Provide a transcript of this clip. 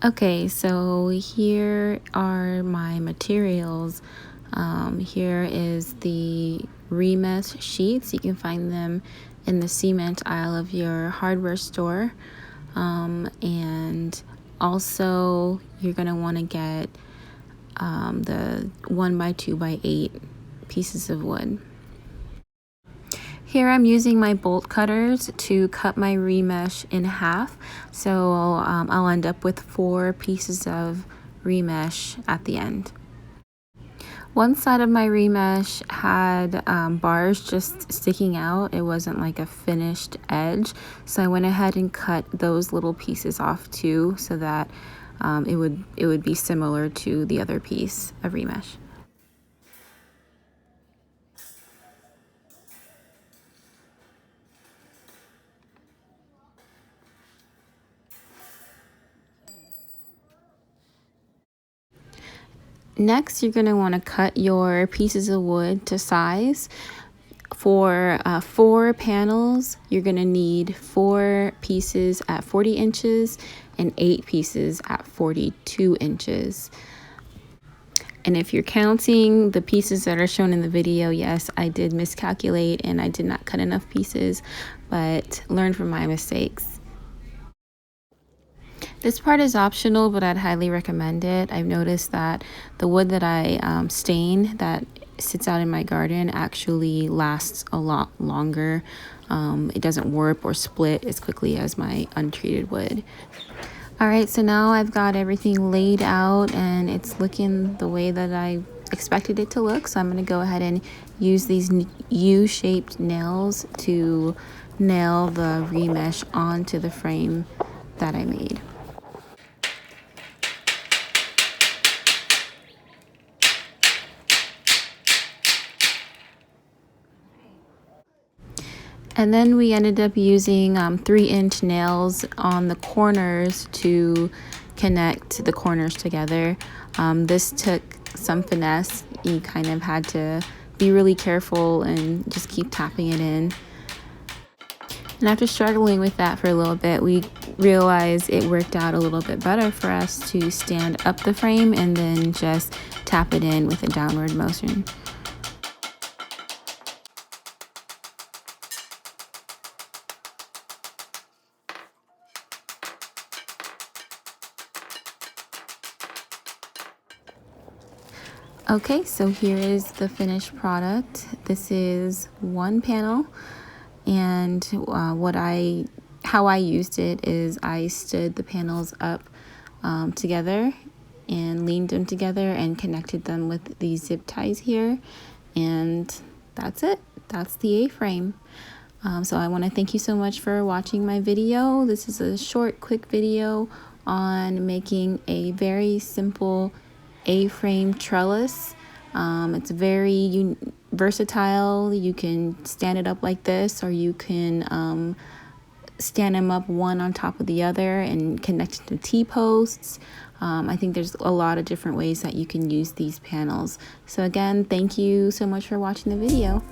Okay, so here are my materials. Here is the Remesh Sheets. You can find them in the cement aisle of your hardware store. And also you're going to want to get the 1x2x8 pieces of wood. Here I'm using my bolt cutters to cut my remesh in half, so I'll end up with 4 pieces of remesh at the end. One side of my remesh had bars just sticking out. It wasn't like a finished edge, so I went ahead and cut those little pieces off too, so that it would be similar to the other piece of remesh. Next, you're going to want to cut your pieces of wood to size. For 4 panels, you're going to need 4 pieces at 40 inches and 8 pieces at 42 inches. And if you're counting the pieces that are shown in the video, yes, I did miscalculate and I did not cut enough pieces, but learn from my mistakes. This part is optional, but I'd highly recommend it. I've noticed that the wood that I stain that sits out in my garden actually lasts a lot longer. It doesn't warp or split as quickly as my untreated wood. Alright, so now I've got everything laid out and it's looking the way that I expected it to look. So I'm going to go ahead and use these U-shaped nails to nail the remesh onto the frame that I made. And then we ended up using 3-inch nails on the corners to connect the corners together. This took some finesse. You kind of had to be really careful and just keep tapping it in. And after struggling with that for a little bit, we realized it worked out a little bit better for us to stand up the frame and then just tap it in with a downward motion. Okay, so here is the finished product. This is one panel, and how I used it is I stood the panels up together and leaned them together and connected them with these zip ties here, and that's it. That's the A-frame. So I want to thank you so much for watching my video. This is a short, quick video on making a very simple A-frame trellis. It's very versatile. You can stand it up like this, or you can stand them up one on top of the other and connect it to T-posts. I think there's a lot of different ways that you can use these panels. So again, thank you so much for watching the video.